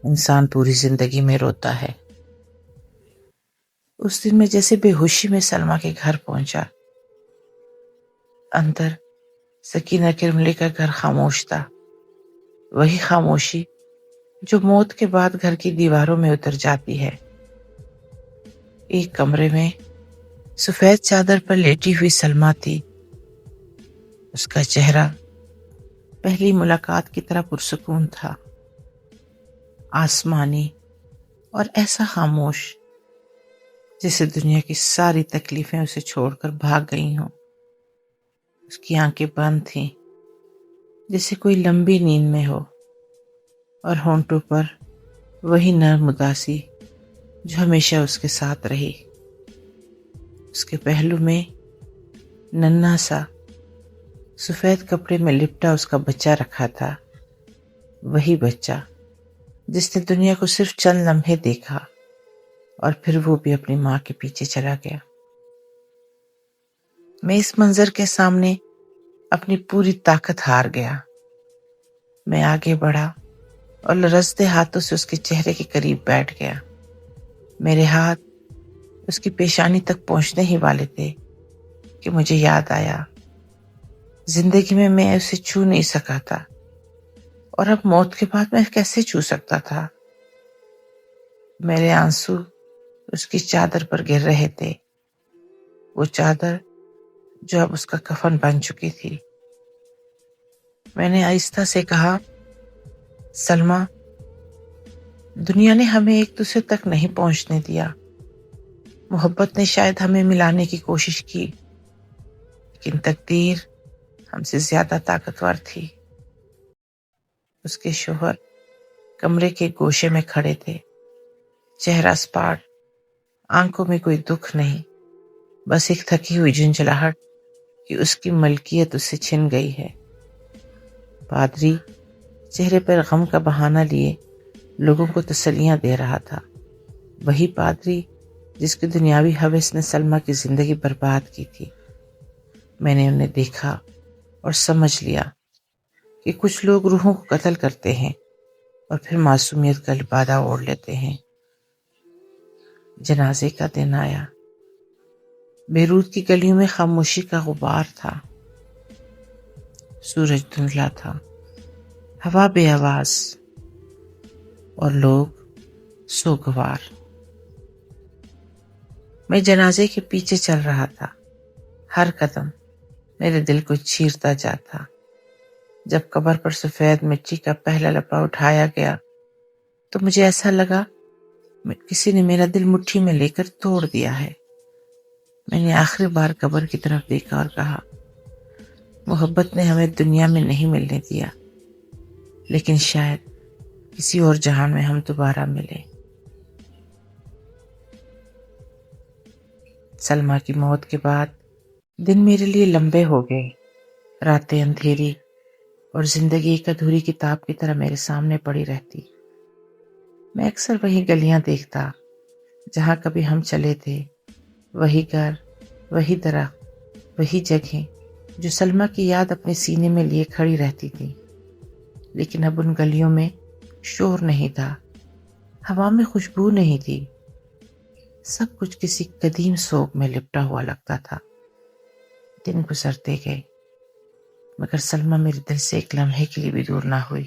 انسان پوری زندگی میں روتا ہے۔ اس دن میں جیسے بے ہوشی میں سلمیٰ کے گھر پہنچا۔ اندر سکینہ کرملی کا گھر خاموش تھا، وہی خاموشی جو موت کے بعد گھر کی دیواروں میں اتر جاتی ہے۔ ایک کمرے میں سفید چادر پر لیٹی ہوئی سلمیٰ تھی۔ اس کا چہرہ پہلی ملاقات کی طرح پرسکون تھا، آسمانی اور ایسا خاموش جیسے دنیا کی ساری تکلیفیں اسے چھوڑ کر بھاگ گئی ہوں۔ اس کی آنکھیں بند تھیں جیسے کوئی لمبی نیند میں ہو، اور ہونٹوں پر وہی نرم اداسی جو ہمیشہ اس کے ساتھ رہی۔ اس کے پہلو میں ننھا سا سفید کپڑے میں لپٹا اس کا بچہ رکھا تھا، وہی بچہ جس نے دنیا کو صرف چند لمحے دیکھا اور پھر وہ بھی اپنی ماں کے پیچھے چلا گیا۔ میں اس منظر کے سامنے اپنی پوری طاقت ہار گیا۔ میں آگے بڑھا اور لرزتے ہاتھوں سے اس کے چہرے کے قریب بیٹھ گیا۔ میرے ہاتھ اس کی پیشانی تک پہنچنے ہی والے تھے کہ مجھے یاد آیا، زندگی میں اسے چھو نہیں سکا تھا، اور اب موت کے بعد میں کیسے چھو سکتا تھا؟ میرے آنسو اس کی چادر پر گر رہے تھے، وہ چادر جو اب اس کا کفن بن چکی تھی۔ میں نے آہستہ سے کہا، سلمیٰ، دنیا نے ہمیں ایک دوسرے تک نہیں پہنچنے دیا۔ محبت نے شاید ہمیں ملانے کی کوشش کی، لیکن تقدیر ہم سے زیادہ طاقتور تھی۔ اس کے شوہر کمرے کے گوشے میں کھڑے تھے، چہرہ سپاٹ، آنکھوں میں کوئی دکھ نہیں، بس ایک تھکی ہوئی جھنجھلاہٹ کہ اس کی ملکیت اس سے چھن گئی ہے۔ پادری چہرے پر غم کا بہانہ لیے لوگوں کو تسلیاں دے رہا تھا، وہی پادری جس کی دنیاوی ہوس نے سلمیٰ کی زندگی برباد کی تھی۔ میں نے انہیں دیکھا اور سمجھ لیا کہ کچھ لوگ روحوں کو قتل کرتے ہیں اور پھر معصومیت کا لبادہ اوڑھ لیتے ہیں۔ جنازے کا دن آیا۔ بیروت کی گلیوں میں خاموشی کا غبار تھا، سورج دھندلا تھا، ہوا بے آواز، اور لوگ سوگوار۔ میں جنازے کے پیچھے چل رہا تھا، ہر قدم میرے دل کو چیرتا جاتا۔ جب قبر پر سفید مٹی کا پہلا لپا اٹھایا گیا تو مجھے ایسا لگا کسی نے میرا دل مٹھی میں لے کر توڑ دیا ہے۔ میں نے آخری بار قبر کی طرف دیکھا اور کہا، محبت نے ہمیں دنیا میں نہیں ملنے دیا، لیکن شاید کسی اور جہان میں ہم دوبارہ ملے۔ سلمیٰ کی موت کے بعد دن میرے لیے لمبے ہو گئے، راتیں اندھیری اور زندگی ایک ادھوری کتاب کی طرح میرے سامنے پڑی رہتی۔ میں اکثر وہی گلیاں دیکھتا جہاں کبھی ہم چلے تھے، وہی گھر، وہی درخت، وہی جگہیں جو سلمیٰ کی یاد اپنے سینے میں لیے کھڑی رہتی تھی۔ لیکن اب ان گلیوں میں شور نہیں تھا، ہوا میں خوشبو نہیں تھی، سب کچھ کسی قدیم سوگ میں لپٹا ہوا لگتا تھا۔ دن گزرتے گئے مگر سلمیٰ میرے دل سے ایک لمحے کے لیے بھی دور نہ ہوئی۔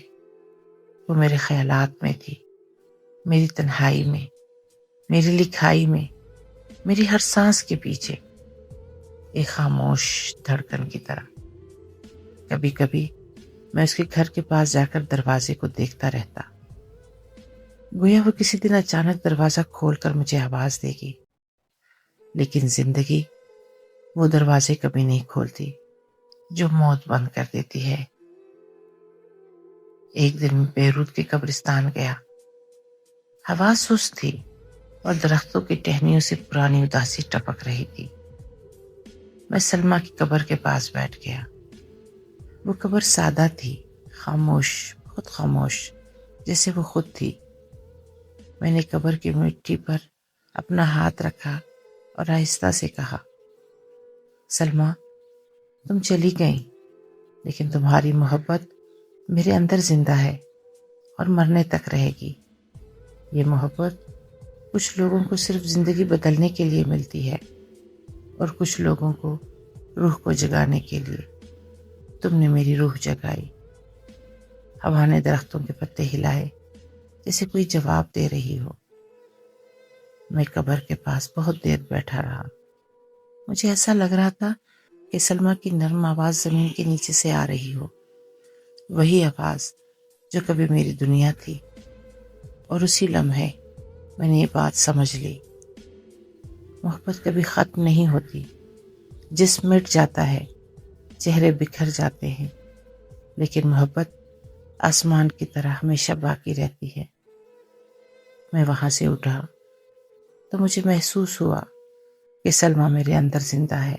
وہ میرے خیالات میں تھی، میری تنہائی میں، میری لکھائی میں، میری ہر سانس کے پیچھے، ایک خاموش دھڑکن کی طرح۔ کبھی کبھی میں اس کے گھر کے پاس جا کر دروازے کو دیکھتا رہتا، گویا وہ کسی دن اچانک دروازہ کھول کر مجھے آواز دے گی، لیکن زندگی وہ دروازے کبھی نہیں کھولتی جو موت بند کر دیتی ہے۔ ایک دن میں بیروت کے قبرستان گیا۔ ہوا سست تھی اور درختوں کی ٹہنیوں سے پرانی اداسی ٹپک رہی تھی۔ میں سلمیٰ کی قبر کے پاس بیٹھ گیا۔ وہ قبر سادہ تھی، خاموش، بہت خاموش، جیسے وہ خود تھی۔ میں نے قبر کی مٹی پر اپنا ہاتھ رکھا اور آہستہ سے کہا، سلمیٰ، تم چلی گئیں، لیکن تمہاری محبت میرے اندر زندہ ہے اور مرنے تک رہے گی۔ یہ محبت کچھ لوگوں کو صرف زندگی بدلنے کے لیے ملتی ہے اور کچھ لوگوں کو روح کو جگانے کے لیے۔ تم نے میری روح جگائی۔ ہوا نے درختوں کے پتے ہلائے جیسے کوئی جواب دے رہی ہو۔ میں قبر کے پاس بہت دیر بیٹھا رہا۔ مجھے ایسا لگ رہا تھا کہ سلمیٰ کی نرم آواز زمین کے نیچے سے آ رہی ہو، وہی آواز جو کبھی میری دنیا تھی۔ اور اسی لمحے میں نے یہ بات سمجھ لی، محبت کبھی ختم نہیں ہوتی۔ جسم مٹ جاتا ہے، چہرے بکھر جاتے ہیں، لیکن محبت آسمان کی طرح ہمیشہ باقی رہتی ہے۔ میں وہاں سے اٹھا تو مجھے محسوس ہوا کہ سلمیٰ میرے اندر زندہ ہے،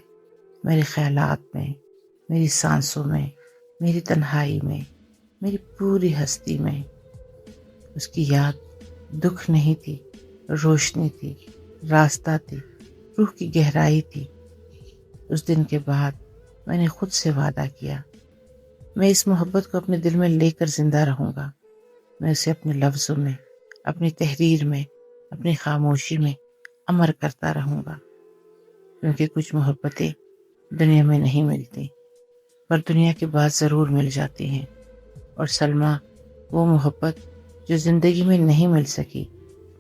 میرے خیالات میں، میری سانسوں میں، میری تنہائی میں، میری پوری ہستی میں۔ اس کی یاد دکھ نہیں تھی، روشنی تھی، راستہ تھی، روح کی گہرائی تھی۔ اس دن کے بعد میں نے خود سے وعدہ کیا، میں اس محبت کو اپنے دل میں لے کر زندہ رہوں گا۔ میں اسے اپنے لفظوں میں، اپنی تحریر میں، اپنی خاموشی میں امر کرتا رہوں گا، کیونکہ کچھ محبتیں دنیا میں نہیں ملتی، پر دنیا کے بعد ضرور مل جاتی ہیں۔ اور سلمیٰ وہ محبت جو زندگی میں نہیں مل سکی،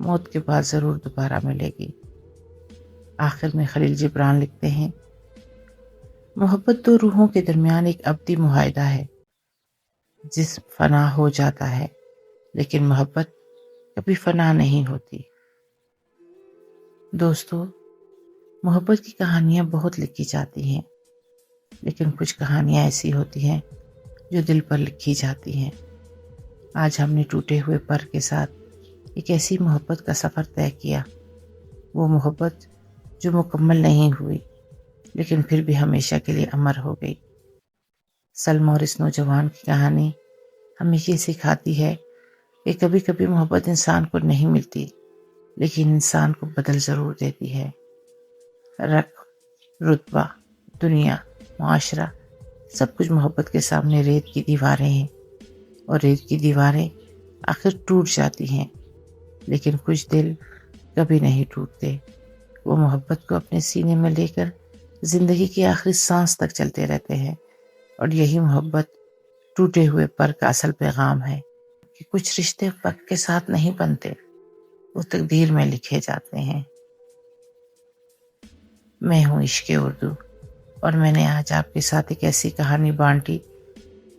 موت کے بعد ضرور دوبارہ ملے گی۔ آخر میں خلیل جبران لکھتے ہیں، محبت دو روحوں کے درمیان ایک ابدی معاہدہ ہے۔ جسم فنا ہو جاتا ہے، لیکن محبت کبھی فنا نہیں ہوتی۔ دوستو، محبت کی کہانیاں بہت لکھی جاتی ہیں، لیکن کچھ کہانیاں ایسی ہوتی ہیں جو دل پر لکھی جاتی ہیں۔ آج ہم نے ٹوٹے ہوئے پر کے ساتھ ایک ایسی محبت کا سفر طے کیا، وہ محبت جو مکمل نہیں ہوئی، لیکن پھر بھی ہمیشہ کے لیے امر ہو گئی۔ سلمیٰ اور اس نوجوان کی کہانی ہمیں یہ سکھاتی ہے کہ کبھی کبھی محبت انسان کو نہیں ملتی، لیکن انسان کو بدل ضرور دیتی ہے۔ رقم، رتبہ، دنیا، معاشرہ، سب کچھ محبت کے سامنے ریت کی دیواریں ہیں، اور ریت کی دیواریں آخر ٹوٹ جاتی ہیں، لیکن کچھ دل کبھی نہیں ٹوٹتے۔ وہ محبت کو اپنے سینے میں لے کر زندگی کی آخری سانس تک چلتے رہتے ہیں، اور یہی محبت ٹوٹے ہوئے پر کا اصل پیغام ہے کہ کچھ رشتے وقت کے ساتھ نہیں بنتے، وہ تقدیر میں لکھے جاتے ہیں۔ میں ہوں عشق اردو، اور میں نے آج آپ کے ساتھ ایک ایسی کہانی بانٹی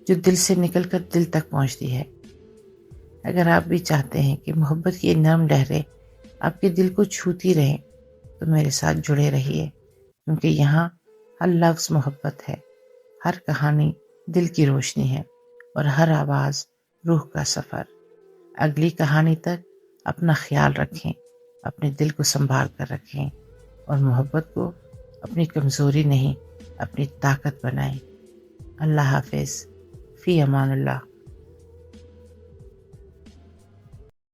جو دل سے نکل کر دل تک پہنچتی ہے۔ اگر آپ بھی چاہتے ہیں کہ محبت کی نرم لہریں آپ کے دل کو چھوتی رہیں تو میرے ساتھ جڑے رہیے، کیونکہ یہاں ہر لفظ محبت ہے، ہر کہانی دل کی روشنی ہے، اور ہر آواز روح کا سفر۔ اگلی کہانی تک اپنا خیال رکھیں، اپنے دل کو سنبھال کر رکھیں، اور محبت کو اپنی کمزوری نہیں، اپنی طاقت بنائیں۔ اللہ حافظ، فی امان اللہ۔